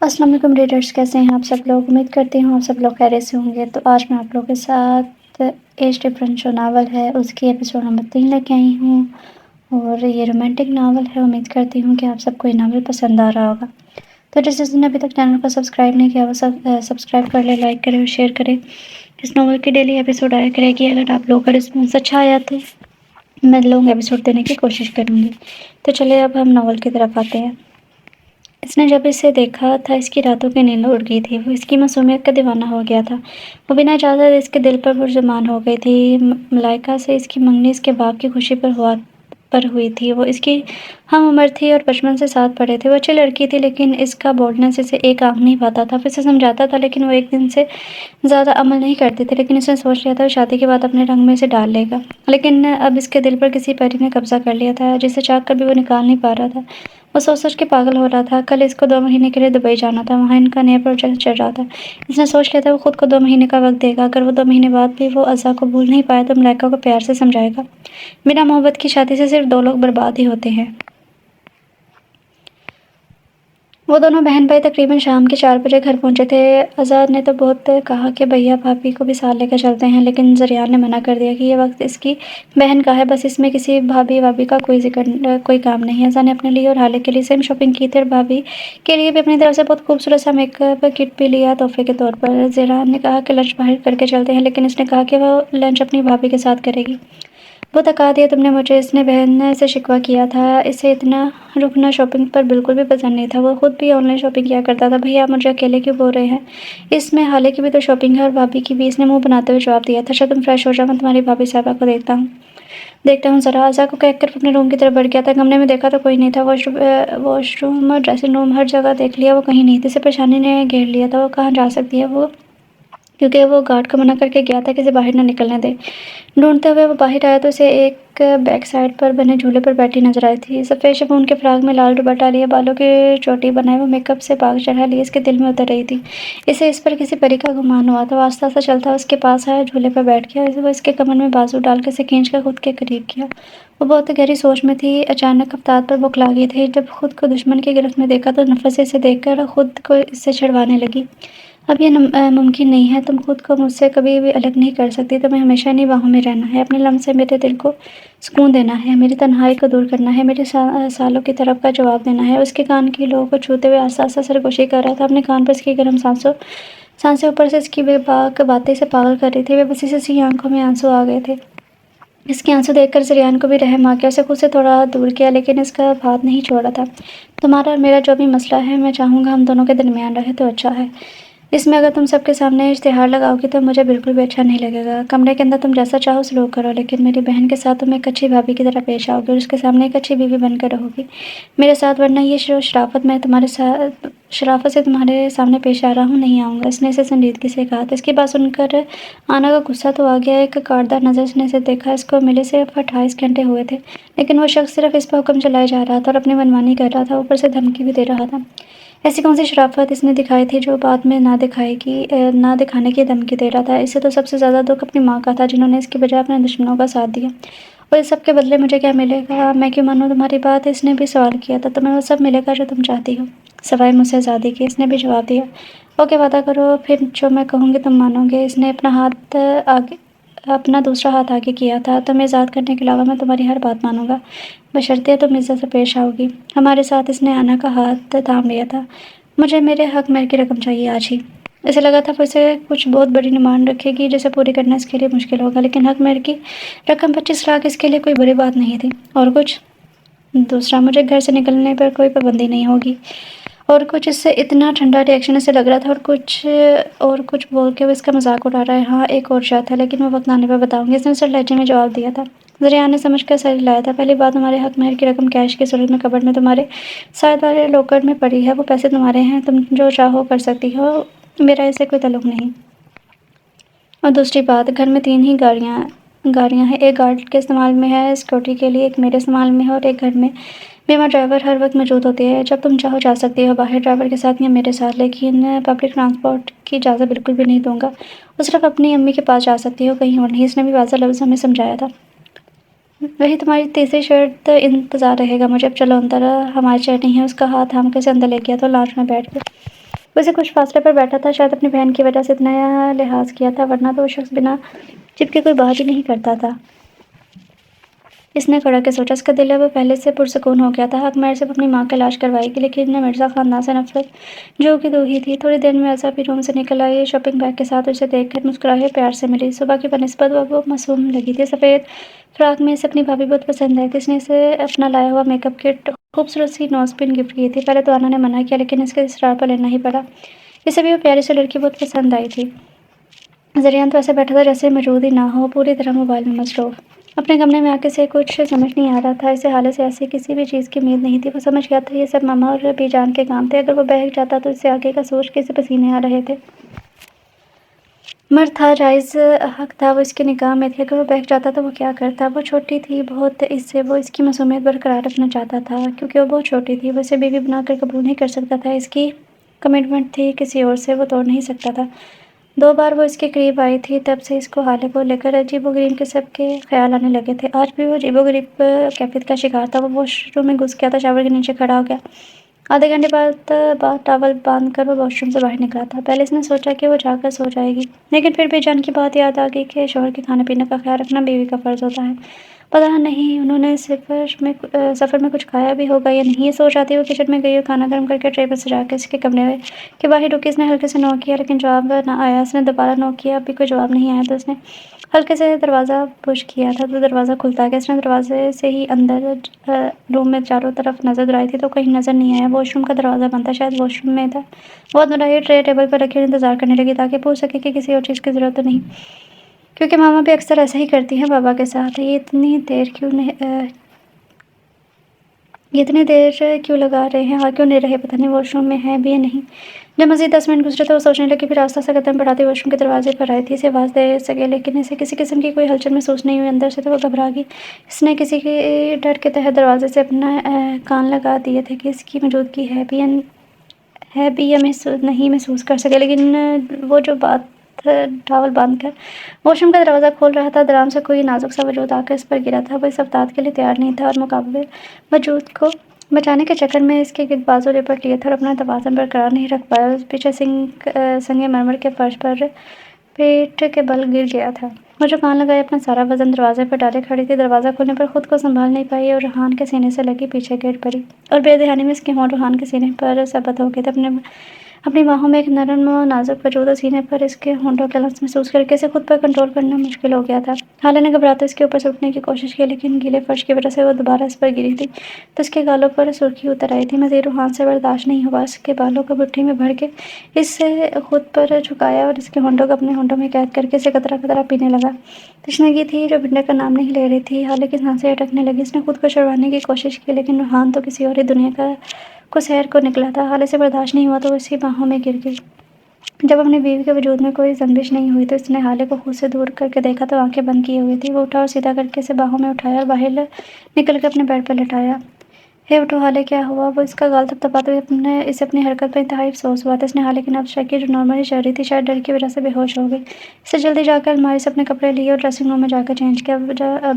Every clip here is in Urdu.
السلام علیکم ریڈرز، کیسے ہیں آپ سب لوگ؟ امید کرتی ہوں آپ سب لوگ خیریت سے ہوں گے۔ تو آج میں آپ لوگوں کے ساتھ ایج ڈفرنس جو ناول ہے اس کی ایپیسوڈ نمبر 3 لے کے آئی ہوں، اور یہ رومانٹک ناول ہے۔ امید کرتی ہوں کہ آپ سب کو یہ ناول پسند آ رہا ہوگا۔ تو جس نے ابھی تک چینل کو سبسکرائب نہیں کیا وہ سبسکرائب کر لے، لائک کرے اور شیئر کرے۔ اس ناول کی ڈیلی ایپیسوڈ آیا کرے گی۔ اگر آپ لوگوں کا رسپانس اچھا آیا تو میں لوگ ایپیسوڈ دینے کی کوشش کروں گی۔ تو چلے اب ہم ناول کی طرف آتے ہیں۔ اس نے جب اسے دیکھا تھا اس کی راتوں کی نیند اڑ گئی تھی۔ وہ اس کی معصومیت کا دیوانہ ہو گیا تھا۔ وہ بنا اجازت اس کے دل پر پرزبان ہو گئی تھی۔ ملائکہ سے اس کی منگنی اس کے باپ کی خوشی پر ہوئی تھی۔ وہ اس کی ہم عمر تھی اور بچپن سے ساتھ پڑھے تھے۔ وہ اچھی لڑکی تھی لیکن اس کا بولڈنس اسے ایک آنکھ نہیں پاتا تھا۔ وہ اسے سمجھاتا تھا لیکن وہ ایک دن سے زیادہ عمل نہیں کرتی تھی۔ لیکن اس نے سوچ لیا تھا وہ شادی کے بعد اپنے رنگ میں اسے ڈال لے گا۔ لیکن اب اس کے دل پر کسی پری نے قبضہ کر لیا تھا جسے چاہ کر بھی وہ نکال نہیں پا رہا تھا۔ وہ سوچ کے پاگل ہو رہا تھا۔ کل اس کو 2 مہینے کے لیے دبئی جانا تھا۔ وہاں ان کا نیا پروجیکٹ چل رہا تھا۔ اس نے سوچ لیا تھا وہ خود کو 2 مہینے کا وقت دے گا۔ اگر وہ 2 مہینے بعد بھی وہ عزا کو بھول نہیں پایا تو ملائکہ کو پیار سے سمجھائے گا۔ بنا محبت کی شادی سے صرف 2 لوگ برباد ہی ہوتے ہیں۔ وہ دونوں بہن بھائی تقریباً شام کے 4 بجے گھر پہنچے تھے۔ عزا نے تو بہت کہا کہ بھیا بھابھی کو بھی ساتھ لے کر چلتے ہیں، لیکن زریان نے منع کر دیا کہ یہ وقت اس کی بہن کا ہے، بس اس میں کسی بھابھی وابھی کا کوئی کام نہیں۔ عزا نے اپنے لیے اور حالے کے لیے سیم شاپنگ کی تھی اور بھابھی کے لیے بھی اپنی طرف سے بہت خوبصورت سا میک اپ کٹ بھی لیا تحفے کے طور پر۔ زریان نے کہا کہ لنچ باہر کر کے چلتے ہیں، لیکن اس نے کہا کہ وہ لنچ اپنی بھابھی کے ساتھ کرے گی۔ بہت تھکا دیا تم نے مجھے، اس نے بہن سے شکوہ کیا تھا۔ اسے اتنا رکنا شاپنگ پر بالکل بھی پسند نہیں تھا۔ وہ خود بھی آن لائن شاپنگ کیا کرتا تھا۔ بھیا آپ مجھے اکیلے کیوں بول رہے ہیں؟ اس میں حالے کی بھی تو شاپنگ ہے اور بھابھی کی بھی، اس نے منہ بناتے ہوئے جواب دیا تھا۔ اچھا تم فریش ہو جاؤ، میں تمہاری بھابھی صاحبہ کو دیکھتا ہوں ذرا۔ عزا کو کہہ کر اپنے روم کی طرف بڑھ گیا تھا۔ کمرے میں دیکھا تو کوئی نہیں تھا۔ واش روم، ڈریسنگ روم، ہر جگہ دیکھ لیا، وہ کہیں نہیں تھی۔ اسے پریشانی نے گھیر لیا تھا۔ وہ کہاں جا سکتی ہے کیونکہ وہ گارڈ کو منع کر کے گیا تھا کہ اسے باہر نہ نکلنے دے۔ ڈھونڈتے ہوئے وہ باہر آیا تو اسے ایک بیک سائڈ پر بنے جھولے پر بیٹھی نظر آئی تھی۔ سفید شفون کے فراق میں لال دوپٹہ لیے، بالوں کی چوٹی بنائے، وہ میک اپ سے پاک چڑھا لیے اس کے دل میں اتر رہی تھی۔ اسے اس پر کسی پری کا گمان ہوا تھا۔ وہ آہستہ آہستہ چلتا اس کے پاس آیا، جھولے پر بیٹھ گیا۔ وہ اس کے کمر میں بازو ڈال کر اسے کھینچ کر خود کے قریب کیا۔ وہ بہت گہری سوچ میں تھی۔ اچانک افتاد پر بوکھلا گئی تھی۔ جب خود کو دشمن کی گرفت میں دیکھا تو نفرت سے اسے دیکھ کر خود کو اس سے چھڑوانے لگی۔ اب یہ ممکن نہیں ہے، تم خود کو مجھ سے کبھی بھی الگ نہیں کر سکتی، تمہیں ہمیشہ انہی باہوں میں رہنا ہے، اپنے لمس سے میرے دل کو سکون دینا ہے، میری تنہائی کو دور کرنا ہے، میرے سالوں کی طرف کا جواب دینا ہے۔ اس کے کان کی لو کو چھوتے ہوئے آہستہ آہستہ سرگوشی کر رہا تھا۔ اپنے کان پر اس کی گرم سانسیں اوپر سے اس کی بے باک باتیں اسے پاگل کر رہی تھی۔ بے بسی سے اس کی آنکھوں میں آنسو آ گئے تھے۔ اس کے آنسو دیکھ کر زریان کو بھی رحم آ گیا۔ اسے خود سے تھوڑا دور کیا لیکن اس کا ہاتھ نہیں چھوڑا تھا۔ تمہارا اور میرا جو بھی مسئلہ ہے میں چاہوں گا ہم دونوں کے درمیان رہے تو اچھا ہے۔ اس میں اگر تم سب کے سامنے اشتہار لگاؤ گی تو مجھے بالکل بھی اچھا نہیں لگے گا۔ کمرے کے اندر تم جیسا چاہو سلوک کرو، لیکن میری بہن کے ساتھ تم ایک اچھی بھابھی کی طرح پیش آؤ گی اور اس کے سامنے ایک اچھی بیوی بن کر رہو گی میرے ساتھ، ورنہ یہ شرافت سے تمہارے سامنے پیش آ رہا ہوں نہیں آؤں گا۔ اس نے اسے سنجیدگی سے کہا تھا۔ اس کی بات سن کر آنا کا غصہ تو آ گیا۔ ایک کاٹدار نظر سے نے اسے دیکھا۔ اس کو ملے صرف 28 گھنٹے ہوئے تھے، لیکن وہ شخص صرف اس پر حکم چلائے جا رہا تھا اور اپنی منمانی کر رہا تھا، اوپر سے دھمکی بھی دے رہا تھا۔ ایسی کون سی شرافت اس نے دکھائی تھی جو بعد میں نہ دکھانے کی دھمکی دے رہا تھا؟ اسے تو سب سے زیادہ دکھ اپنی ماں کا تھا جنہوں نے اس کی بجائے اپنے دشمنوں کا ساتھ دیا، اور اس سب کے بدلے مجھے کیا ملے گا؟ میں کیوں مانوں تمہاری بات؟ اس نے بھی سوال کیا تھا۔ تمہیں وہ سب ملے گا جو تم چاہتی ہو، سوائے مجھ سے آزادی کے، اس نے بھی جواب دیا۔ اوکے وعدہ کرو پھر جو میں کہوں گی تم مانو گے۔ اس نے اپنا دوسرا ہاتھ آگے کیا تھا۔ تمہیں آزاد کرنے کے علاوہ میں تمہاری ہر بات مانوں گا، بشرطیہ تم عزت سے پیش آؤ گی ہمارے ساتھ۔ اس نے آنا کا ہاتھ تھام لیا تھا۔ مجھے میرے حق مہر کی رقم چاہیے آج ہی۔ اسے لگا تھا وہ اسے کچھ بہت بڑی ڈیمانڈ رکھے گی جسے پوری کرنا اس کے لیے مشکل ہوگا، لیکن حق مہر کی رقم 25 لاکھ اس کے لیے کوئی بڑی بات نہیں تھی۔ اور کچھ؟ دوسرا، مجھے گھر سے نکلنے پر کوئی پابندی نہیں ہوگی۔ اور کچھ؟ اس سے اتنا ٹھنڈا ریئیکشن اسے لگ رہا تھا۔ اور کچھ بول کے وہ اس کا مذاق اڑا رہا ہے۔ ہاں ایک اور شرط ہے، لیکن وہ وقت آنے پر بتاؤں گی، اس نے سر لہجے میں جواب دیا تھا۔ زریان نے سمجھ کر سر ہلایا تھا۔ پہلی بات، تمہارے حق مہر کی رقم کیش کی صورت میں کبرڈ میں تمہارے ساتھ والے لاکر میں پڑی ہے، وہ پیسے تمہارے ہیں، تم جو چاہو کر سکتی ہو، میرا اس سے کوئی تعلق نہیں۔ اور دوسری بات، گھر میں 3 ہی گاڑیاں ہیں، ایک گارڈ کے استعمال میں ہے سیکورٹی کے لیے، ایک میرے استعمال میں ہے، اور ایک گھر میں بیمہ ڈرائیور ہر وقت موجود ہوتی ہے، جب تم چاہو جا سکتی ہو باہر ڈرائیور کے ساتھ یا میرے ساتھ، لیکن پبلک ٹرانسپورٹ کی اجازت بالکل بھی نہیں دوں گا، وہ صرف اپنی امی کے پاس جا سکتی ہو، کہیں اور نہیں۔ اس نے بھی واضح لفظوں میں سمجھایا تھا۔ وہی تمہاری تیسری شرط، انتظار رہے گا مجھے۔ اب چلو اندر، ہماری چیئر نہیں ہے۔ اس کا ہاتھ تھام کر اسے اندر لے گیا تو لانچ میں بیٹھ گئے۔ اسے کچھ فاصلے پر بیٹھا تھا، شاید اپنی بہن کی وجہ سے اتنا لحاظ کیا تھا، ورنہ تو وہ شخص بنا چپکے کوئی بات ہی نہیں کرتا تھا۔ اس نے کھڑا کے سوچا، اس کا دل اب پہلے سے پرسکون ہو گیا تھا۔ حق مہر صرف اپنی ماں کی لاش کروائے گی، لیکن مرزا خاندان سے نفرت جو کہ دو ہی تھی۔ تھوڑی دیر میں ازا بھی روم سے نکل آئی، شاپنگ بیگ کے ساتھ اسے دیکھ کر مسکراہے پیار سے ملی۔ صبح کی بنسبت وہ معصوم لگی تھی۔ سفید فراق میں اسے اپنی بھابھی بہت پسند آئی تھی۔ اس نے اسے اپنا لایا ہوا میک اپ کٹ، خوبصورت سی نوز پن گفٹ کی تھی۔ پہلے تو آنا نے منع کیا، لیکن اس کے اصرار پر لینا ہی پڑا۔ اسے بھی وہ پیاری سی لڑکی بہت پسند آئی تھی۔ زریان تو ایسے بیٹھا تھا جیسے موجود ہی نہ ہو، پوری طرح موبائل میں مصروف۔ اپنے کمرے میں آ کے اسے کچھ سمجھ نہیں آ رہا تھا۔ اسے حالے سے ایسی کسی بھی چیز کی امید نہیں تھی۔ وہ سمجھ گیا تھا یہ سب ماما اور بی جان کے کام تھے۔ اگر وہ بہک جاتا تو اس سے آگے کا سوچ کے اسے پسینے آ رہے تھے۔ مرد تھا، جائز حق تھا، وہ اس کی نگاہ میں تھی۔ اگر وہ بہک جاتا تو وہ کیا کرتا؟ وہ چھوٹی تھی بہت اس سے، وہ اس کی معصومیت برقرار رکھنا چاہتا تھا کیونکہ وہ بہت چھوٹی تھی۔ وہ اسے بیوی بنا کر قبول نہیں کر سکتا تھا۔ اس کی کمٹمنٹ تھی کسی اور سے، وہ توڑ نہیں سکتا تھا۔ 2 بار وہ اس کے قریب آئی تھی، تب سے اس کو حالے کو لے کر عجیب و غریب قسم کے خیال آنے لگے تھے۔ آج بھی وہ عجیب و غریب کیفیت کا شکار تھا۔ وہ واش روم میں گھس گیا تھا، شاور کے نیچے کھڑا ہو گیا۔ آدھے گھنٹے بعد ٹاول باندھ کر وہ واش روم سے باہر نکلا تھا۔ پہلے اس نے سوچا کہ وہ جا کر سو جائے گی، لیکن پھر بی جان کی بات یاد آ گئی کہ شوہر کے کھانے پینے کا خیال رکھنا بیوی کا فرض ہوتا ہے۔ پتہ نہیں انہوں نے سفر میں کچھ کھایا بھی ہوگا یا نہیں۔ یہ سوچ آتی وہ کچن میں گئی اور کھانا گرم کر کے ٹرے پر سجا کے اس کے کمرے کے باہر رکی۔ اس نے ہلکے سے نوک کیا، لیکن جواب نہ آیا۔ اس نے دوبارہ نوک کیا، اب بھی کوئی جواب نہیں آیا تو اس نے ہلکے سے دروازہ پش کیا تھا تو دروازہ کھلتا گیا۔ اس نے دروازے سے ہی اندر روم میں چاروں طرف نظر دوڑائی تھی تو کہیں نظر نہیں آیا۔ واش روم کا دروازہ بند تھا، شاید واش روم میں تھا۔ بہت دوڑائی، ٹرے ٹیبل پر رکھی اور انتظار کرنے لگی تاکہ پوچھ سکے کہ کسی اور چیز کی ضرورت تو نہیں، کیونکہ ماما بھی اکثر ایسا ہی کرتی ہیں بابا کے ساتھ۔ یہ اتنی دیر کیوں لگا رہے ہیں اور کیوں نہیں رہے، پتہ نہیں واش روم میں ہے بھی یا نہیں۔ جب مزید 10 منٹ گزرے تو وہ سوچنے لگی، پھر آہستہ سے قدم بڑھاتی واش روم کے دروازے پر آئی تھی۔ اسے آواز دے سکے لیکن اسے کسی قسم کی کوئی ہلچل محسوس نہیں ہوئی۔ اندر سے تو وہ گھبرا گئی۔ اس نے کسی کے ڈر کے تحت دروازے سے اپنا کان لگا دیے تھے کہ اس کی موجودگی ہے بھی یا نہیں محسوس کر سکے، لیکن وہ جو بات ٹاول باندھ کر واش روم کا دروازہ کھول رہا تھا، درام سے کوئی نازک سا وجود آ کر اس پر گرا تھا۔ وہ اس افتاد کے لیے تیار نہیں تھا اور مقابل وجود کو بچانے کے چکر میں اس کے گرد بازو لپٹ لیے تھے اور اپنا توازن برقرار نہیں رکھ پایا۔ پیچھے سنگ مرمر کے فرش پر پیٹ کے بل گر گیا تھا۔ وہ جو کان لگائے اپنا سارا وزن دروازے پر ڈالے کھڑی تھی، دروازہ کھولنے پر خود کو سنبھال نہیں پائی اور ریحان کے سینے سے لگی پیچھے گر پڑی اور بے دہانی میں اس کے ہونٹ ریحان کے سینے پر ثابت ہو گئے تھے۔ اپنی باہوں میں ایک نرم و نازک وجود اور سینے پر اس کے ہونٹوں کے لمس محسوس کر کے اسے خود پر کنٹرول کرنا مشکل ہو گیا تھا۔ حالے نے گھبراتے اس کے اوپر سے اٹھنے کی کوشش کی، لیکن گیلے فرش کی وجہ سے وہ دوبارہ اس پر گری تھی تو اس کے گالوں پر سرخی اتر آئی تھی۔ مزید ریحان سے برداشت نہیں ہوا، اس کے بالوں کو مٹھی میں بھر کے اسے خود پر جھکایا اور اس کے ہونٹوں کو اپنے ہونٹوں میں قید کر کے اسے قطرہ قطرہ پینے لگا۔ تشنگی تھی جو بڑھنے کا نام نہیں لے رہی تھی۔ حالے کی سانسیں اٹکنے لگیں۔ اس نے خود کو چھڑوانے کی کوشش کی، لیکن ریحان تو کسی اور ہی دنیا کو سیر کو نکلا تھا۔ حالے سے برداشت نہیں ہوا تو وہ اسی باہوں میں گر گئی۔ جب اپنی بیوی کے وجود میں کوئی جنبش نہیں ہوئی تو اس نے حالے کو خود سے دور کر کے دیکھا تو آنکھیں بند کیے ہوئی تھی۔ وہ اٹھا اور سیدھا کر کے اسے باہوں میں اٹھایا اور باہر نکل کر اپنے بیڈ پر لٹایا۔ ہے اٹھو حالے، کیا ہوا؟ وہ اس کا گال تھپتھپاتے ہوئے اسے اپنی حرکت پر انتہائی افسوس ہوا تھا۔ اس نے حالے کی نبض چیک کی جو نارملی چل رہی تھی، شاید ڈر کی وجہ سے بے ہوش ہو گئی۔ اس نے جلدی جا کر الماری سے اپنے کپڑے لیے اور ڈریسنگ روم میں جا کر چینج کیا۔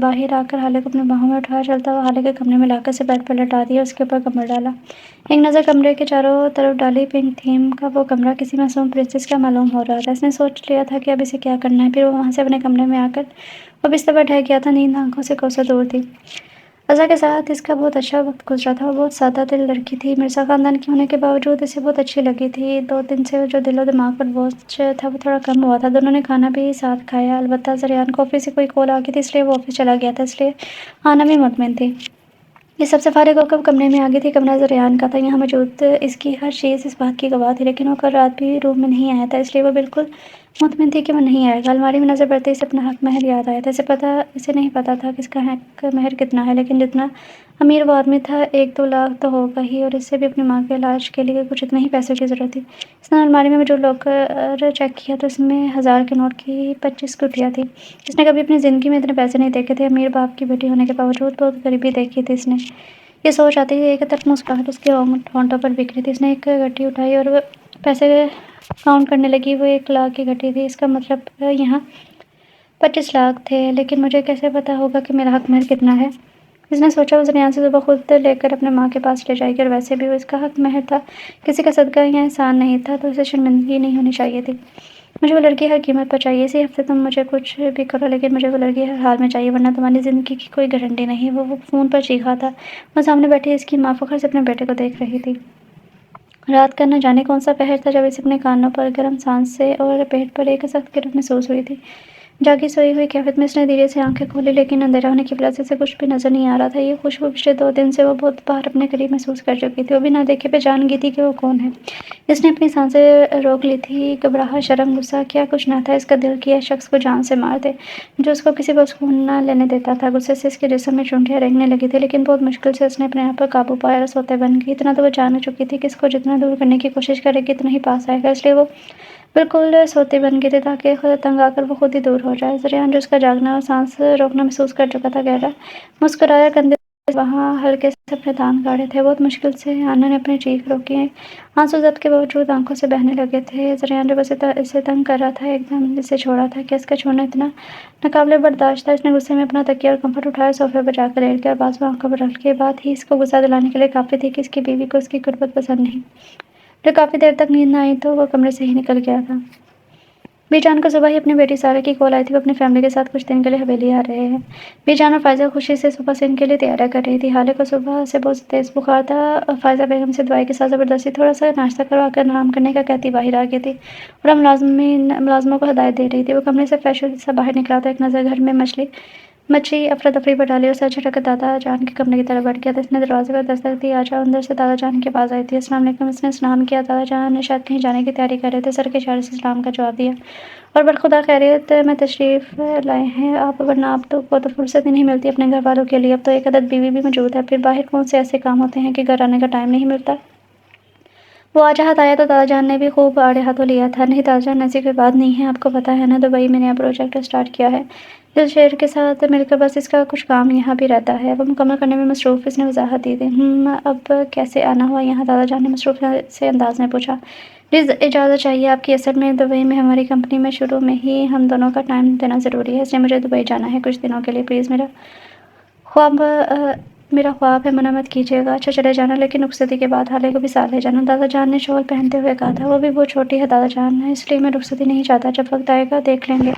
باہر آ کر حالے کو اپنے باہوں میں اٹھایا، چلتا ہوا حالے کے کمرے میں لا کر اسے بیڈ پر لٹا دیا اور اس کے اوپر کمبل ڈالا۔ ایک نظر کمرے کے چاروں طرف ڈالی۔ پنک تھیم کا وہ کمرہ کسی معصوم پرنسس کا معلوم ہو رہا تھا۔ اس نے سوچ لیا تھا کہ اب اسے کیا کرنا ہے۔ پھر وہ وہاں سے اپنے کمرے میں آ کر وہ بستر پر ٹھہر گیا تھا۔ نیند آنکھوں سے کوسوں دور تھی۔ ازا کے ساتھ اس کا بہت اچھا وقت گزرا تھا۔ وہ بہت سادہ دل لڑکی تھی، مرزا خاندان کی ہونے کے باوجود اسے بہت اچھی لگی تھی۔ 2 دن سے جو دل و دماغ پر بوجھ تھا وہ تھوڑا کم ہوا تھا۔ دونوں نے کھانا بھی ساتھ کھایا۔ البتہ زریان کو آفس سے کوئی کال آ گئی تھی، اس لیے وہ آفس چلا گیا تھا، اس لیے آنا بھی مطمئن تھی۔ یہ سب سے فارغ ہو کر کمرے میں آ گئی تھی۔ کمرہ زریان کا تھا، یہاں موجود اس کی ہر چیز اس بات کی گواہ تھی، لیکن وہ کل رات بھی روم میں نہیں آیا تھا، اس لیے وہ بالکل مطمئن تھی کہ وہ نہیں آئے گا۔ الماری میں نظر پڑتے اسے اپنا حق مہر یاد آیا تھا۔ اسے نہیں پتا تھا کہ اس کا حق مہر کتنا ہے، لیکن جتنا امیر وہ آدمی تھا 1-2 لاکھ تو ہوگا ہی، اور اس سے بھی اپنی ماں کے علاج کے لیے کچھ اتنے ہی پیسوں کی ضرورت تھی۔ اس نے الماری میں موجود لاکر چیک کیا تو اس میں 1000 کے نوٹ کی 25 گٹھیاں تھیں۔ اس نے کبھی اپنی زندگی میں اتنے پیسے نہیں دیکھے تھے۔ امیر باپ کی بیٹی ہونے کے باوجود بہت غریبی دیکھی تھی اس نے۔ یہ سوچ آتی ہی ایک طرف مسکراہٹ اس کے ہونٹوں پر بکھری تھی۔ اس نے ایک گٹھی اٹھائی اور پیسے کاؤنٹ کرنے لگی۔ وہ 1 لاکھ کی گٹھی تھی۔ اس کا مطلب یہاں 25 لاکھ تھے، لیکن مجھے کیسے پتا ہوگا کہ میرا حق مہر کتنا ہے؟ اس نے سوچا وہ زریان سے صبح خود لے کر اپنے ماں کے پاس لے جائے گی، اور ویسے بھی وہ اس کا حق مہر تھا، کسی کا صدقہ یا احسان نہیں تھا، تو اسے شرمندگی نہیں ہونی چاہیے تھی۔ مجھے وہ لڑکی ہر قیمت پر چاہیے، اسی ہفتے تم مجھے کچھ بھی کرو لیکن مجھے وہ لڑکی ہر حال میں چاہیے، ورنہ تمہاری زندگی کی کوئی گارنٹی نہیں۔ وہ فون پر چیخا تھا۔ وہ سامنے بیٹھی اس کی ماں فخر سے اپنے بیٹے کو دیکھ رہی تھی۔ رات کا نہ جانے کون سا پہر تھا جب اسے اپنے کانوں پر گرم سانسیں اور پیٹ پر ایک سخت گرفت محسوس ہوئی تھی۔ جاگی سوئی ہوئی کیفیت میں اس نے دھیرے سے آنکھیں کھولی، لیکن اندھیرا ہونے کی وجہ سے اسے کچھ بھی نظر نہیں آ رہا تھا۔ یہ خوشبو پچھلے 2 دن سے وہ بہت بار اپنے قریب محسوس کر چکی تھی۔ وہ بنا دیکھے پہچان گئی تھی کہ وہ کون ہے۔ اس نے اپنی سانسیں روک لی تھی۔ گھبراہٹ، شرم، غصہ، کیا کچھ نہ تھا اس کا دل کہ اس شخص کو جان سے مار دے، جو اس کو کسی پر سکون نہ لینے دیتا تھا۔ غصے سے اس کے جسم میں چونٹیاں رینگنے لگی تھیں، لیکن بہت مشکل سے اس نے اپنے آپ پر قابو پایا اور سوتے بن گئی۔ اتنا تو وہ جان چکی تھی کہ اس کو جتنا دور کرنے کی کوشش کرے گی اتنا ہی پاس آئے گا، اس لیے وہ بالکل سوتی بن گئی تھی تاکہ تنگ آ کر وہ خود ہی دور ہو جائے۔ زریان جو اس کا جاگنا اور سانس روکنا محسوس کر چکا تھا، گہرا مسکرایا، کندھے سے وہاں ہلکے سے اپنے دانت گاڑے تھے۔ بہت مشکل سے آنا نے اپنی چیخ روکی، آنسو ضبط کے باوجود آنکھوں سے بہنے لگے تھے۔ زریان جو بس اسے تنگ کر رہا تھا ایک دم اسے چھوڑا تھا کہ اس کا چھوڑنا اتنا ناقابل برداشت تھا۔ اس نے غصے میں اپنا تکیہ اور کمفرٹ اٹھایا، صوفے پر جا کر لیٹ گیا اور بازو آنکھوں پر رکھ کے بات ہی اس کو غصہ دلانے کے لیے کافی تھی کہ اس کی بیوی کو اس کی قربت پسند نہیں۔ جب کافی دیر تک نیند نہ آئی تو وہ کمرے سے ہی نکل گیا تھا۔ بی جان کو صبح ہی اپنی بیٹی سارہ کی کال آئی تھی۔ وہ اپنی فیملی کے ساتھ کچھ دن کے لیے حویلی آ رہے ہیں۔ بی جان اور فائزہ خوشی سے صبح سے ان کے لیے تیاریاں کر رہی تھی۔ حالے کو صبح سے بہت تیز بخار تھا۔ فائزہ بیگم سے دوائی کے ساتھ زبردستی تھوڑا سا ناشتہ کروا کر آرام کرنے کا کہتی باہر آ گئی تھی اور ملازموں کو ہدایت دے رہی تھی۔ وہ کمرے سے فریش سا باہر نکلا تو ایک نظر گھر میں مچی افراتفری پر ڈالی اور سر جھٹک کر دادا جان کے کمرے کی طرف بڑھ گیا۔ اس نے دروازے پر دستک دی۔ آ جاؤ۔ اندر سے دادا جان کی آواز آئی تھی۔ السلام علیکم۔ اس نے سلام کیا۔ دادا جان شاید کہیں جانے کی تیاری کر رہے تھے۔ سر کے اشارے سے سلام کا جواب دیا اور برخدا خیریت میں تشریف لائے ہیں آپ، ورنہ آپ کو تو فرصت ہی نہیں ملتی اپنے گھر والوں کے لیے۔ اب تو ایک عدد بیوی بھی موجود ہے، پھر باہر کون سے ایسے کام ہوتے ہیں کہ گھر آنے کا ٹائم نہیں ملتا۔ وہ آج ہاتھ آیا تو دادا جان نے بھی خوب آڑے ہاتھوں لیا تھا۔ نہیں دادا جان ایسی کوئی بات نہیں ہے، آپ کو پتہ ہے نا دبئی میں نیا پروجیکٹ سٹارٹ کیا ہے دل شیر کے ساتھ مل کر، بس اس کا کچھ کام یہاں بھی رہتا ہے، وہ مکمل کرنے میں مصروف۔ اس نے وضاحت دی تھی۔ اب کیسے آنا ہوا یہاں؟ دادا جان نے مصروف سے انداز میں پوچھا۔ پلیز اجازت چاہیے آپ کی، اصل میں دبئی میں ہماری کمپنی میں شروع میں ہی ہم دونوں کا ٹائم دینا ضروری ہے، اس لیے مجھے دبئی جانا ہے کچھ دنوں کے لیے۔ پلیز میرا خواب ہے، منع مت کیجیے گا۔ اچھا چلے جانا، لیکن رخصتی کے بعد حالے کو بھی ساتھ لے جانا، دادا جان نے شال پہنتے ہوئے کہا تھا۔ وہ بھی بہت چھوٹی ہے دادا جان، اس لیے میں رخصتی نہیں چاہتا، جب وقت آئے گا دیکھ لیں گے۔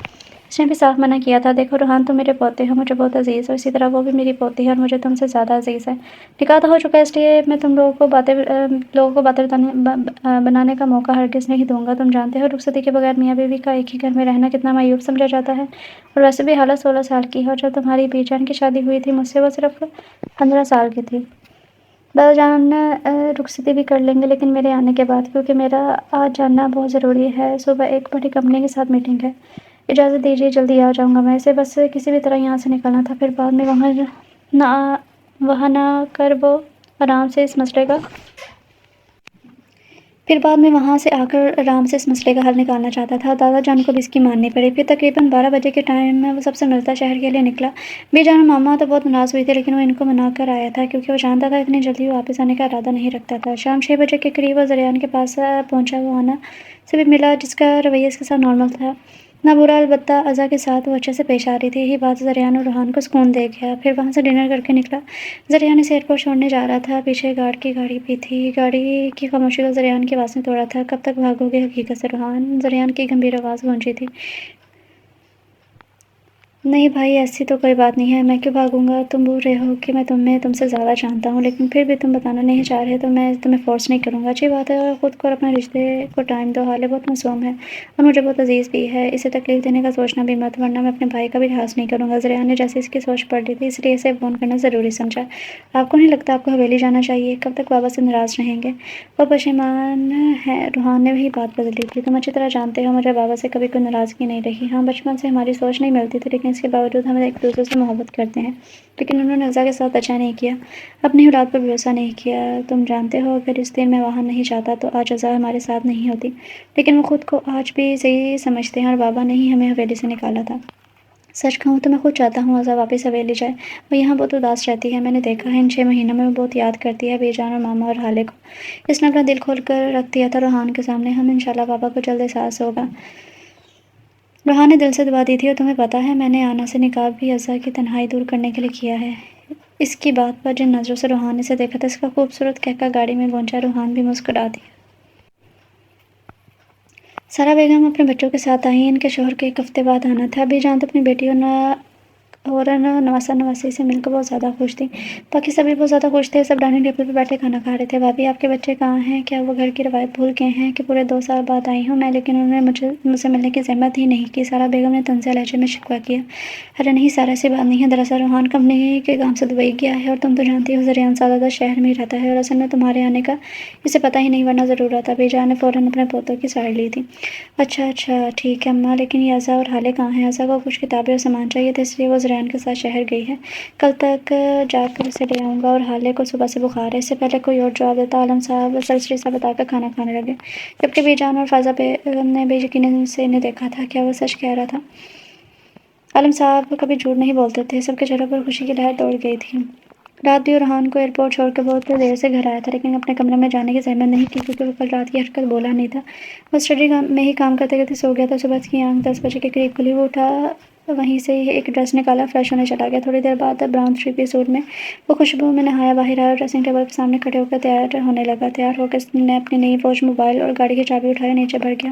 اس نے بھی صاف منع کیا تھا۔ دیکھو روحان، تم میرے پوتے ہو، مجھے بہت عزیز ہو، اسی طرح وہ بھی میری پوتی ہے اور مجھے تم سے زیادہ عزیز ہے۔ نکاح تو ہو چکا ہے، اس لیے میں تم لوگوں کو باتیں بنانے کا موقع ہرگز نہیں دوں گا۔ تم جانتے ہو رخصتی کے بغیر میاں بیوی کا ایک ہی گھر میں رہنا کتنا معیوب سمجھا جاتا ہے، اور ویسے بھی حالہ 16 سال کی ہے، اور جب تمہاری بی جان کی شادی ہوئی تھی مجھ سے وہ صرف 15 سال کی تھی۔ دادا جان رخصتی بھی کر لیں گے، لیکن میرے آنے کے بعد، کیونکہ میرا آج جاننا بہت ضروری ہے۔ صبح ایک بڑی کمپنی کے ساتھ میٹنگ ہے، اجازت دیجیے جلدی آ جاؤں گا میں۔ اسے بس کسی بھی طرح یہاں سے نکلنا تھا، پھر بعد میں وہاں نہ کر وہ آرام سے اس مسئلے کا حل نکالنا چاہتا تھا۔ دادا جان کو بھی اس کی ماننی پڑی۔ پھر تقریباً 12 بجے کے ٹائم میں وہ سب سے ملتا شہر کے لیے نکلا۔ بی جان اور ماما تو بہت ناراض ہوئی تھی، لیکن وہ ان کو منا کر آیا تھا کیونکہ وہ جانتا تھا اتنی جلدی وہ واپس آنے کا ارادہ نہیں رکھتا تھا۔ شام 6 بجے کے قریب وہ زریان کے پاس پہنچا۔ وہ آنا سے بھی ملا، جس کا رویہ اس کے ساتھ نارمل تھا، نہ برا، البتہ ازا کے ساتھ وہ اچھے سے پیش آ رہی تھی۔ یہی بات زریان اور روحان کو سکون دے گیا۔ پھر وہاں سے ڈنر کر کے نکلا۔ زریان اسے ایئرپورٹ چھوڑنے جا رہا تھا، پیچھے گارڈ کی گاڑی بھی تھی۔ گاڑی کی خاموشی کو زریان کی آواز نے توڑا تھا۔ کب تک بھاگو گے حقیقت سے روحان؟ زریان کی گمبھیر آواز گونجی تھی۔ نہیں بھائی، ایسی تو کوئی بات نہیں ہے، میں کیوں بھاگوں گا؟ تم بول رہے ہو کہ میں تم سے زیادہ جانتا ہوں، لیکن پھر بھی تم بتانا نہیں چاہ رہے تو میں تمہیں فورس نہیں کروں گا۔ اچھی بات ہے، خود کو اور اپنے رشتے کو ٹائم دو، حالے بہت معصوم ہے اور مجھے بہت عزیز بھی ہے، اسے تکلیف دینے کا سوچنا بھی مت، ورنہ میں اپنے بھائی کا بھی لحاظ نہیں کروں گا۔ زریان نے جیسے اس کی سوچ پڑ لی تھی، اس لیے اسے فون کرنا ضروری سمجھا۔ آپ کو نہیں لگتا آپ کو حویلی جانا چاہیے؟ کب تک بابا سے ناراض رہیں گے؟ وہ پشیمان ہے۔ روحان نے وہی بات بدل دی تھی۔ تم اچھی طرح جانتے ہو مجھے بابا سے کبھی کوئی ناراضگی نہیں رہی۔ ہاں، بچپن سے ہماری سوچ نہیں ملتی تھی، لیکن اس کے باوجود ہم ایک دوسرے سے محبت کرتے ہیں، لیکن انہوں نے ازا کے ساتھ اچھا نہیں کیا، اپنی اولاد پر بھروسہ نہیں کیا۔ تم جانتے ہو اگر اس دن میں وہاں نہیں جاتا تو آج ازا ہمارے ساتھ نہیں ہوتی، لیکن وہ خود کو آج بھی صحیح سمجھتے ہیں اور بابا نے ہی ہمیں حویلی سے نکالا تھا۔ سچ کہوں تو میں خود چاہتا ہوں ازا واپس حویلی جائے، وہ یہاں بہت اداس رہتی ہے، میں نے دیکھا ہے ان 6 مہینوں میں وہ بہت یاد کرتی ہے بی جان اور ماما اور حالے کو۔ اس نے اپنا دل کھول کر رکھ دیا تھا روحان کے سامنے۔ ہم انشاءاللہ بابا کو جلد احساس ہوگا۔ روحان نے دل سے دعا دی تھی، اور تمہیں پتہ ہے میں نے آنا سے نکاح بھی ازا کی تنہائی دور کرنے کے لیے کیا ہے۔ اس کی بات پر جن نظروں سے روحان نے اسے دیکھا تھا، اس کا خوبصورت قہقہ گاڑی میں گونجا۔ روحان بھی مسکرا دیا۔ سارا بیگم اپنے بچوں کے ساتھ آئیں۔ ان کے شوہر کے ایک ہفتے بعد آنا تھا۔ ابھی جان تو اپنی بیٹی اور نواسہ نواسی سے مل کر بہت زیادہ خوش تھیں۔ باقی سبھی بہت زیادہ خوش تھے۔ سب ڈائننگ ٹیبل پر بیٹھے کھانا کھا رہے تھے۔ بھابھی، آپ کے بچے کہاں ہیں؟ کیا وہ گھر کی روایت بھول گئے ہیں کہ پورے 2 سال بعد آئی ہوں میں، لیکن انہوں نے مجھ سے ملنے کی زحمت ہی نہیں کی؟ سارا بیگم نے تنزیہ لہجے میں شکوہ کیا۔ ارے نہیں سارا، ایسی بات نہیں ہے۔ دراصل روحان کمپنی کے کام سے دبئی گیا ہے، اور تم تو جانتی ہو زریان سعادت شہر میں ہی رہتا ہے، اور اصل میں تمہارے آنے کا اسے پتہ ہی نہیں، ورنہ ضرور آتا۔ بی جان نے فوراً اپنے پوتوں کی سائڈ لی تھی۔ اچھا ٹھیک ہے اماں، لیکن یہ ازا اور ہالے کہاں ہیں؟ ازا کو کچھ کتابیں اور سامان چاہیے تھا، اس لیے وہ زریان کے ساتھ شہر گئی ہے۔ کل تک جا کر اسے لے آؤں گا۔ اور ہالے کو صبح سے بخار ہے۔ اس سے پہلے کوئی اور جواب دیتا، عالم صاحب سرسری سا بتا کر کھانا کھانے لگے، جبکہ بی جان اور فائزہ بیگم نے بے یقینی سے انہیں دیکھا تھا۔ کیا وہ سچ کہہ رہا تھا؟ عالم صاحب کبھی جھوٹ نہیں بولتے تھے۔ سب کے چہروں پر خوشی کی لہر دوڑ گئی تھی۔ رات بھی روحان کو ایئرپورٹ چھوڑ کر بہت دیر سے گھر آیا تھا، لیکن اپنے کمرے میں جانے کی زحمت نہیں کی، کیونکہ وہ کل رات کی حرکت بولا نہیں تھا۔ وہ اسٹڈی میں ہی کام کرتے کرتے سو گیا تھا۔ صبح اس کی آنکھ 10 بجے کے قریب کھلی۔ وہ اٹھا، وہیں سے ایک ڈریس نکالا، فریش ہونے چلا گیا۔ تھوڑی دیر بعد براؤن 3 پیس سوٹ میں وہ خوشبو میں نہایا باہر آیا اور ڈریسنگ ٹیبل کے سامنے کھڑے ہو کر تیار ہونے لگا۔ تیار ہو کر اس نے اپنی نئی واچ، موبائل اور گاڑی کی چابی اٹھایا نیچے بڑھ گیا۔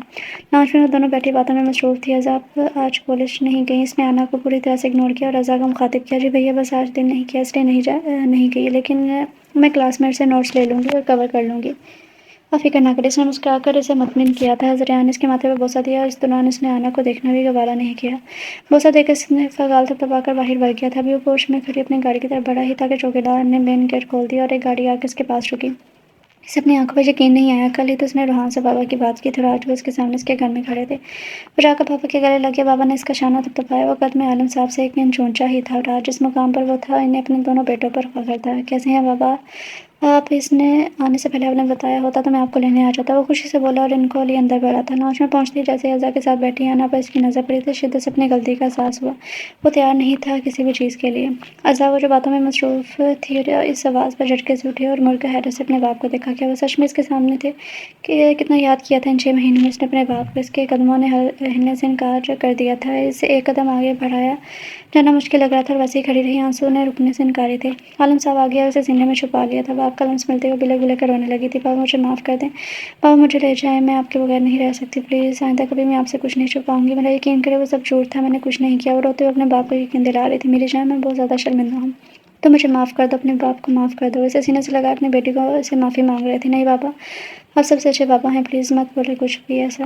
لانچ میں وہ دونوں بیٹھی باتوں میں مصروف تھی۔ ازا آج کالج نہیں گئی؟ اس نے آنا کو پوری طرح سے اگنور کیا اور ازا کو مخاطب کیا۔ جی بھیا، بس آج دل نہیں کیا اس لیے نہیں گئی، لیکن میں کلاس میٹ سے نوٹس لے لوں گی اور کور کر لوں گی۔ آپ فکر نہ کریں، اس نے مسکرا کر اسے مطمئن کیا تھا۔ زریان نے اس کے ماتھے پر بوسہ دیا اور اس دوران اس نے آنا کو دیکھنا بھی گوارا نہیں کیا۔ بوسہ دے کر اس نے گال تھپتھپا کر باہر بڑھ گیا تھا۔ ابھی وہ پورچ میں کھڑی اپنی گاڑی کی طرف بڑھا ہی تھا کہ چوکیدار نے مین گیٹ کھول دیا اور ایک گاڑی آ کر اس کے پاس رکی۔ اسے اپنی آنکھوں پر یقین نہیں آیا۔ کل ہی تو اس نے روحان سے بابا کی بات کی تھی، اور آج وہ اس کے سامنے اس کے گھر میں کھڑے تھے۔ وہ جا کر بابا کے گلے لگ گیا۔ بابا نے اس کا شانہ تھپتھپایا۔ وہ قد میں عالم صاحب سے 1 انچ اونچا ہی تھا، اور آج جس مقام پر وہ تھا، انہیں اپنے دونوں بیٹوں پر فخر تھا۔ کیسے ہیں بابا آپ؟ اس نے آنے سے پہلے آپ نے بتایا ہوتا تو میں آپ کو لینے آ جاتا، وہ خوشی سے بولا، اور ان کو لی اندر بڑھا تھا۔ لانچ میں پہنچتے جیسے ازا کے ساتھ بیٹھی آنا پر اس کی نظر پڑی تو شدت سے اپنی غلطی کا احساس ہوا۔ وہ تیار نہیں تھا کسی بھی چیز کے لیے۔ ازا وہ جو باتوں میں مصروف تھی اور اس آواز پر جھٹکے سے اٹھی اور مڑ کر حیرت سے اپنے باپ کو دیکھا۔ کیا وہ سچ میں اس کے سامنے تھے؟ کہ کتنا یاد کیا تھا ان 6 مہینوں میں اس نے اپنے باپ کو۔ اس کے قدموں نے ہلنے سے انکار کر دیا تھا۔ اسے ایک قدم آگے بڑھایا جانا مشکل لگ رہا تھا، اور ویسے ہی کھڑی رہی۔ آنسو نے رکنے سے انکاری تھے۔ عالم صاحب آ گیا اور اسے سینے میں چھپا لیا تھا۔ باپ کا لمس ملتے ہوئے بلک بلک کر رونے لگی تھی۔ بابا مجھے معاف کر دیں، بابا مجھے لے جائیں، میں آپ کے بغیر نہیں رہ سکتی، پلیز آئندہ کبھی میں آپ سے کچھ نہیں چھپاؤں گی، میرا یقین کریں وہ سب جھوٹ تھا، میں نے کچھ نہیں کیا۔ وہ روتے ہوئے اپنے باپ کو یقین دلا رہی تھی۔ میری جان، میں بہت زیادہ شرمندہ ہوں، تو مجھے معاف کر دو، اپنے باپ کو معاف کر دو۔ اسے سینے سے لگا اپنی بیٹی کو سے معافی مانگ رہے تھے۔ نہیں بابا، آپ سب سے اچھے بابا ہیں، پلیز مت بولے کچھ بھی ایسا۔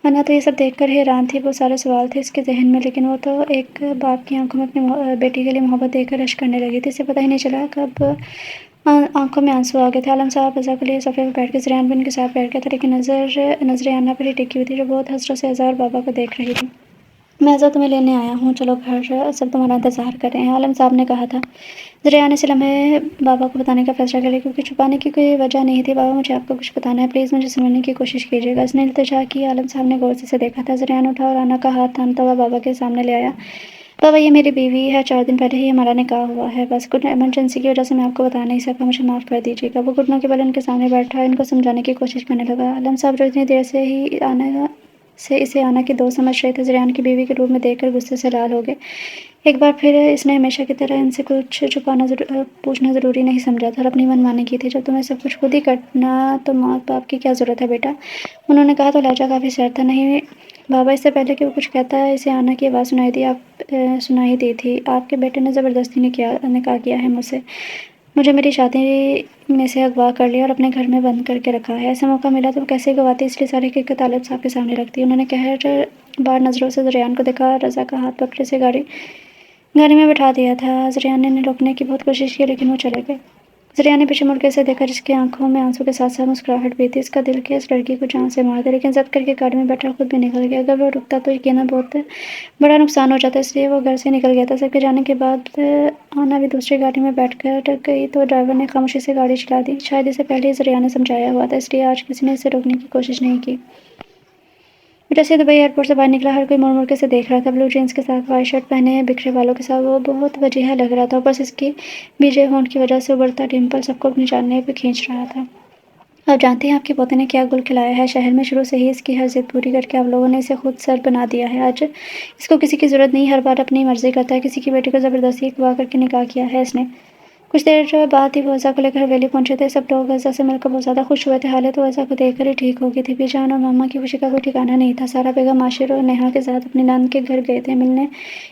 انا تو یہ سب دیکھ کر حیران تھی۔ بہت سارے سوال تھے اس کے ذہن میں، لیکن وہ تو ایک باپ کی آنکھوں میں اپنی بیٹی کے لیے محبت دیکھ کر اشک کرنے لگی تھی۔ اسے پتہ ہی نہیں چلا کب آنکھوں میں آنسو آ گئے تھے۔ عالم صاحب ازا کے لیے صفحے پر بیٹھ کے، زریان بھی ان کے ساتھ بیٹھ گیا تھا، لیکن نظریں انا پر ہی ٹکی ہوئی تھی، جو بہت حسرت سے ازا اور بابا کو دیکھ رہی تھی۔ میں ازا تمہیں لینے آیا ہوں، چلو گھر، سب تمہارا انتظار کر رہے ہیں، عالم صاحب نے کہا تھا۔ زریان نے اسی لمحے بابا کو بتانے کا فیصلہ کر لیا، کیونکہ چھپانے کی کوئی وجہ نہیں تھی۔ بابا مجھے آپ کو کچھ بتانا ہے، پلیز مجھے سمجھنے کی کوشش کیجیے گا، اس نے التجا کی۔ عالم صاحب نے غور سے اسے دیکھا تھا۔ زریان اٹھا اور انا کا ہاتھ تھامتا ہوا بابا کے سامنے لے آیا۔ بابا یہ میری بیوی ہے، 4 دن پہلے ہی ہمارا نکاح ہوا ہے، بس کچھ ایمرجنسی کی وجہ سے میں آپ کو بتا نہیں سکا، مجھے معاف کر دیجیے گا۔ وہ گھٹنوں کے بل ان کے سامنے بیٹھا ان کو سمجھانے کی کوشش کرنے لگا۔ عالم صاحب جو اتنی دیر سے ہی اسے آنا کی دوست سمجھ رہے تھے، زریان کی بیوی کے روپ میں دیکھ کر غصے سے لال ہو گئے۔ ایک بار پھر اس نے ہمیشہ کی طرح ان سے کچھ پوچھنا ضروری نہیں سمجھا تھا اور اپنی من مانی کی تھی۔ جب تمہیں سب کچھ خود ہی کرنا تو ماں باپ کی کیا ضرورت ہے بیٹا، انہوں نے کہا تو لہجہ کافی سرد تھا۔ نہیں بابا، اس سے پہلے کہ وہ کچھ کہتا اسے آنا کی آواز سنائی دی تھی۔ آپ کے بیٹے نے زبردستی نکاح کیا ہے مجھ سے، مجھے میری شادی میں سے اغوا کر لیا اور اپنے گھر میں بند کر کے رکھا ہے۔ ایسا موقع ملا تو وہ کیسے گواتی، اس لیے ساری حقیقت عالم صاحب کے سامنے رکھتی۔ انہوں نے قہر بار نظروں سے زریان کو دیکھا اور رضا کا ہاتھ پکڑے سے گاڑی میں بٹھا دیا تھا۔ زریان نے انہیں روکنے کی بہت کوشش کی، لیکن وہ چلے گئے۔ زریان نے پیچھے مڑ کے اسے دیکھا، جس کی آنکھوں میں آنسو کے ساتھ ساتھ مسکراہٹ بھی تھی۔ اس کا دل کیا اس لڑکی کو جان سے مار دے، لیکن ضد کر کے گاڑی میں بیٹھا خود بھی نکل گیا۔ اگر وہ رکتا تو یقیناً بہت بڑا نقصان ہو جاتا، اس لیے وہ گھر سے نکل گیا تھا۔ سب کے جانے کے بعد آنا بھی دوسری گاڑی میں بیٹھ کر گئی تو ڈرائیور نے خاموشی سے گاڑی چلا دی۔ شاید اسے پہلے ہی زریان نے سمجھایا ہوا تھا، اس لیے آج کسی نے اسے روکنے کی کوشش نہیں کی۔ جیسے دبئی ایئرپورٹ سے باہر نکلا، ہر کوئی مڑ مڑ کے اسے دیکھ رہا تھا۔ بلو جینس کے ساتھ وائٹ شرٹ پہنے بکھرے بالوں کے ساتھ وہ بہت وجیہہ لگ رہا تھا، اوپر سے اس کی بیجے ہونٹ کی وجہ سے ابھرتا ڈمپل سب کو اپنی جانب کھینچ رہا تھا۔ آپ جانتے ہیں آپ کے پوتے نے کیا گل کھلایا ہے شہر میں، شروع سے ہی اس کی ہر ضد پوری کر کے آپ لوگوں نے اسے خود سر بنا دیا ہے۔ آج اس کو کسی کی ضرورت نہیں، ہر بار اپنی مرضی کرتا ہے۔ کسی کی بیٹی کو زبردستی اغوا کر کے نکاح کیا ہے اس نے۔ کچھ دیر بعد ہی وہ عزا کو لے کر حویلی پہنچے تھے۔ سب لوگ عزا سے مل کر بہت زیادہ خوش ہوئے تھے۔ حالت تو عزا کو دیکھ کر ہی ٹھیک ہو گئی تھی۔ جان اور ماما کی خوشی کا کوئی ٹھکانا نہیں تھا۔ سارا بیگم عاشر اور نیہا کے ساتھ اپنی نند کے گھر گئے تھے ملنے،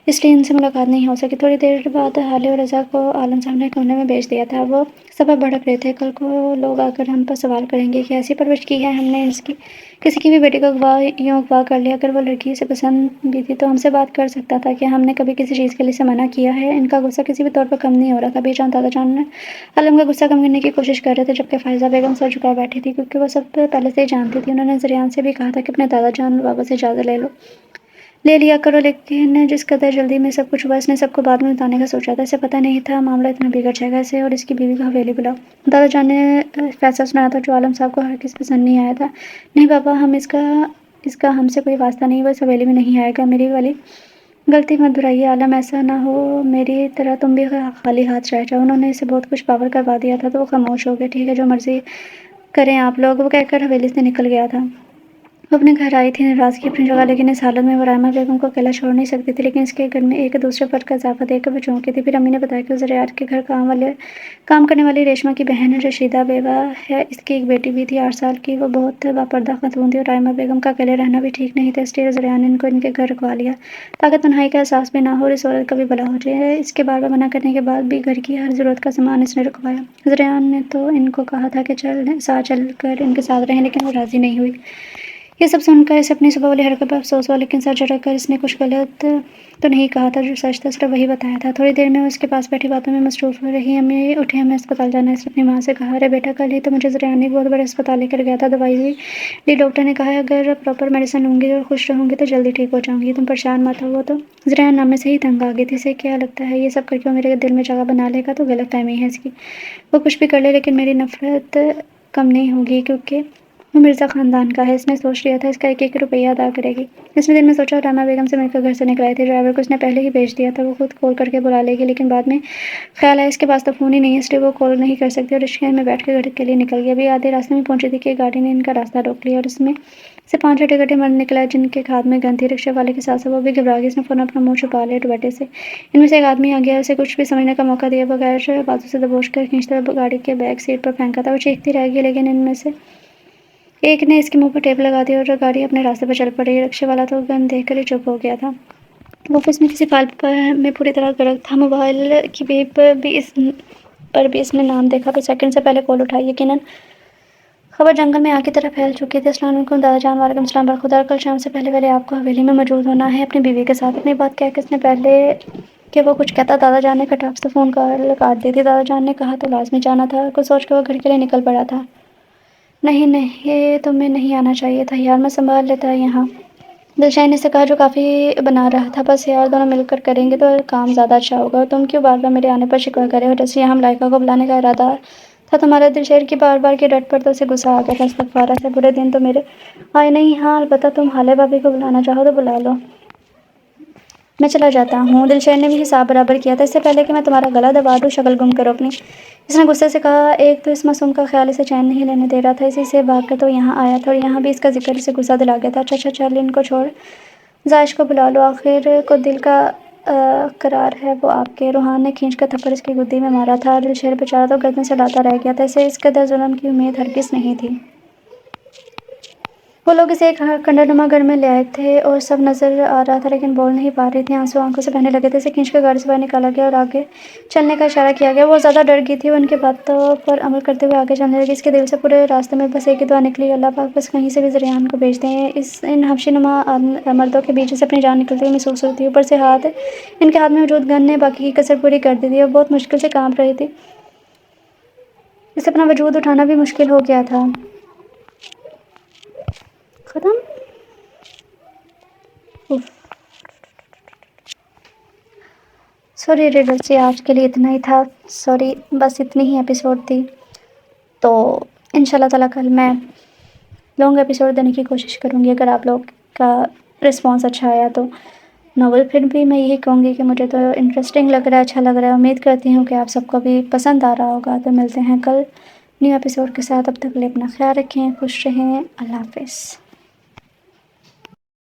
اس لیے ان سے ملاقات نہیں ہو سکی۔ تھوڑی دیر بعد حالے اور عزا کو عالم صاحب نے کمرے میں بھیج دیا تھا۔ وہ سب بھڑک رہے تھے، کل کو لوگ آ کر ہم پر سوال کریں گے کہ ایسی پرورش کی ہے ہم نے اس کی، کسی کی بھی بیٹی کو اغوا کر لیا۔ اگر وہ لڑکی اسے پسند بھی تھی تو ہم سے بات کر سکتا تھا کہ ہم نے کبھی کسی چیز کے لیے اسے منع کیا ہے۔ ان کا غصہ کسی بھی طور پر کم نہیں ہو رہا تھا۔ جان دادا جان عالم کا غصہ کم کرنے کی کوشش کر رہے تھے، جبکہ فائزہ بیگم سر جھکائے بیٹھی تھی کیونکہ وہ سب پہلے سے ہی جانتی تھی۔ انہوں نے زریان سے بھی کہا تھا کہ اپنے دادا جان اور بابا سے اجازت لے لیا کرو، لیکن جس قدر جلدی میں سب کچھ ہوا اس نے سب کو بعد میں بتانے کا سوچا تھا۔ اسے پتہ نہیں تھا معاملہ اتنا بگڑ جائے گا۔ اسے اور اس کی بیوی کو حویلی بلاؤ۔ دادا جان نے فیصلہ سنایا تھا جو عالم صاحب کو ہرگز پسند نہیں آیا تھا۔ نہیں بابا، اس کا ہم سے کوئی واسطہ نہیں، وہ اس حویلی میں نہیں آئے گا۔ میری والی غلطی مت دہرائیے عالم، ایسا نہ ہو میری طرح تم بھی خالی ہاتھ رہ جاؤ۔ انہوں نے اسے بہت کچھ پاور کروا دیا تھا تو وہ خاموش ہو گئے۔ ٹھیک ہے، جو مرضی کریں آپ لوگ، وہ کہہ کر حویلی سے نکل گیا تھا۔ وہ اپنے گھر آئی تھی ناراضگی اپنی جگہ، لیکن اس حالت میں وہ رائمہ بیگم کو اکیلا چھوڑ نہیں سکتی تھی۔ لیکن اس کے گھر میں ایک دوسرے فرد کا اضافہ دیکھ کر وہ چونکی تھی۔ پھر امی نے بتایا کہ زریان کے گھر کام کرنے والی ریشمہ کی بہن رشیدہ بیوہ ہے، اس کی ایک بیٹی بھی تھی 8 سال کی۔ وہ بہت باپردہ خاتون تھی اور رائمہ بیگم کا اکیلے رہنا بھی ٹھیک نہیں تھا، اس لیے زریان نے ان کو ان کے گھر رکھوا لیا تاکہ تنہائی کا احساس بھی نہ ہو اور اس عورت کا بھی بھلا ہو جائے۔ اس کے بار بار منع کرنے کے بعد بھی گھر کی ہر ضرورت کا سامان اس نے رکھوایا۔ زریان نے تو ان کو کہا تھا کہ چل کر ان کے ساتھ رہیں، لیکن وہ راضی نہیں ہوئی۔ یہ سب سن کر اسے اپنی صبح والی حرکت پر افسوس ہوا، لیکن سر جھٹک کر اس نے کچھ غلط تو نہیں کہا تھا، جو سچ تھا صرف وہی بتایا تھا۔ تھوڑی دیر میں وہ اس کے پاس بیٹھی باتوں میں مصروف رہی۔ امی اٹھیں، ہمیں اسپتال جانا ہے۔ اس نے اپنی ماں سے کہا، ارے بیٹا، کل ہی تو مجھے زریان ایک بہت بڑے اسپتال لے کر گیا تھا، دوائی بھی لی، ڈاکٹر نے کہا ہے اگر پراپر میڈیسن لوں گی اور خوش رہوں گی تو جلدی ٹھیک ہو جاؤں گی، تم پریشان مت ہو۔ وہ تو زریان نام سے ہی تنگ آ گئی تھی۔ اسے کیا لگتا ہے یہ سب کر کے وہ میرے دل میں جگہ بنا لے گا؟ تو غلط فہمی ہے اس کی، وہ کچھ بھی کر لے لیکن میری نفرت کم نہیں ہوگی کیونکہ وہ مرزا خاندان کا ہے۔ اس نے سوچ لیا تھا اس کا ایک ایک روپیہ ادا کرے گی۔ اس نے دل میں سوچا اور رائمہ بیگم سے مل کر گھر سے نکل آئی تھی۔ ڈرائیور کو اس نے پہلے ہی بھیج دیا تھا، وہ خود کال کر کے بلا لے گی، لیکن بعد میں خیال آیا اس کے پاس تو فون ہی نہیں ہے، اس لیے وہ کال نہیں کر سکتی اور رکشے میں بیٹھ کے گھر کے لیے نکل گئی۔ ابھی آدھے راستے میں پہنچی تھی کہ گاڑی نے ان کا راستہ روک لیا اور اس میں سے 5 ہٹے کٹے مرد نکل آئے جن کے ہاتھ میں گن تھی۔ رکشے والے کے ساتھ وہ بھی گھبرا گئی، اس نے فوراً اپنا منہ چھپا لیا دوپٹے سے۔ ان میں سے ایک آدمی آ گیا، اسے کچھ بھی سمجھنے کا موقع دیے بغیر بازو سے دبوچ کر کھینچتا گاڑی کے بیک سیٹ پر پھینکا تھا۔ وہ چیختی رہ گئی، لیکن ان میں سے ایک نے اس کے منہ پر ٹیپ لگا دی اور گاڑی اپنے راستے پر چل پڑی۔ رکشے والا تو گن دیکھ کر ہی چپ ہو گیا تھا۔ وہ آفس میں کسی فائل میں پوری طرح غرق تھا۔ موبائل کی بیپ پر بھی اس نے نام دیکھا تو سیکنڈ سے پہلے کال اٹھائی۔ یقیناً خبر جنگل میں آگ کی طرح پھیل چکی تھی۔ السلام علیکم دادا جان۔ وعلیکم السلام برخدا، کل شام سے پہلے آپ کو حویلی میں موجود ہونا ہے اپنی بیوی کے ساتھ۔ اپنی بات کہہ کے اس نے پہلے کہ وہ کچھ کہتا دادا جان نے کھٹاک سے فون کال کاٹ دی تھی۔ دادا جان نے کہا تو لازمی جانا تھا، کچھ سوچ کر وہ گھر کے لیے نکل پڑا تھا۔ نہیں، تمہیں نہیں آنا چاہیے تھا یار، میں سنبھال لیتا یہاں، دلشین نے سے کہا جو کافی بنا رہا تھا۔ بس یار، دونوں مل کر کریں گے تو کام زیادہ اچھا ہوگا، اور تم کیوں بار بار میرے آنے پر شکوہ کرے ہو؟ جیسے یہاں ملائکہ کو بلانے کا ارادہ تھا تمہارا۔ دلشیر کی بار کی ڈٹ پر تو اسے غصہ آ گیا تھا۔ استغفار، ایسے برے دن تو میرے آئے نہیں۔ ہاں البتہ تم حالے بھابی کو بلانا چاہو تو بلا لو، میں چلا جاتا ہوں۔ دلشیر نے بھی حساب برابر کیا تھا، اس سے پہلے کہ میں تمہارا گلا دبا دوں شکل گم کرو اپنی، اس نے غصے سے کہا۔ ایک تو اس معصوم کا خیال اسے چین نہیں لینے دے رہا تھا، اسی سے بھاگ کر تو یہاں آیا تھا، اور یہاں بھی اس کا ذکر اسے غصہ دلا گیا تھا۔ اچھا چل ان کو چھوڑ، زائش کو بلا لو، آخر کو دل کا قرار ہے وہ آپ کے۔ روحان نے کھینچ کر تھپڑ اس کی گدی میں مارا تھا۔ دلشیر بیچارہ تو گردن سے لاتا رہ گیا تھا، اسے اس قدر ظلم کی امید ہرگز نہیں تھی۔ وہ لوگ اسے ایک کھنڈرنما گھر میں لے آئے تھے اور سب نظر آ رہا تھا لیکن بول نہیں پا رہی تھی، آنسو آنکھوں سے بہنے لگے تھے۔ اسے کھینچ کر گاڑی سے باہر نکالا گیا اور آگے چلنے کا اشارہ کیا گیا۔ وہ زیادہ ڈر گئی تھی، وہ ان کی باتوں پر عمل کرتے ہوئے آگے چلنے لگی۔ اس کے دل سے پورے راستے میں بس ایک ہی دعا نکلی، اللہ پاک بس کہیں سے بھی زریان کو بھیج دیں۔ ان حبشی نما مردوں کے بیچ سے اپنی جان نکلتی ہوئی محسوس ہوتی، اوپر سے ان کے ہاتھ میں موجود گن نے باقی کی کسر پوری کر دی تھی۔ وہ بہت مشکل سے کانپ رہی تھی، اسے اپنا وجود اٹھانا بھی مشکل ہو گیا تھا۔ ختم۔ سوری ریڈرز، آج کے لیے اتنا ہی تھا۔ سوری، بس اتنی ہی ایپیسوڈ تھی، تو انشاءاللہ تعالیٰ کل میں لانگ ایپیسوڈ دینے کی کوشش کروں گی اگر آپ لوگ کا رسپانس اچھا آیا تو۔ ناول پھر بھی میں یہی کہوں گی کہ مجھے تو انٹرسٹنگ لگ رہا ہے، اچھا لگ رہا ہے، امید کرتی ہوں کہ آپ سب کو بھی پسند آ رہا ہوگا۔ تو ملتے ہیں کل نیو ایپیسوڈ کے ساتھ، اب تک کے لیے اپنا خیال رکھیں، خوش رہیں، اللہ حافظ۔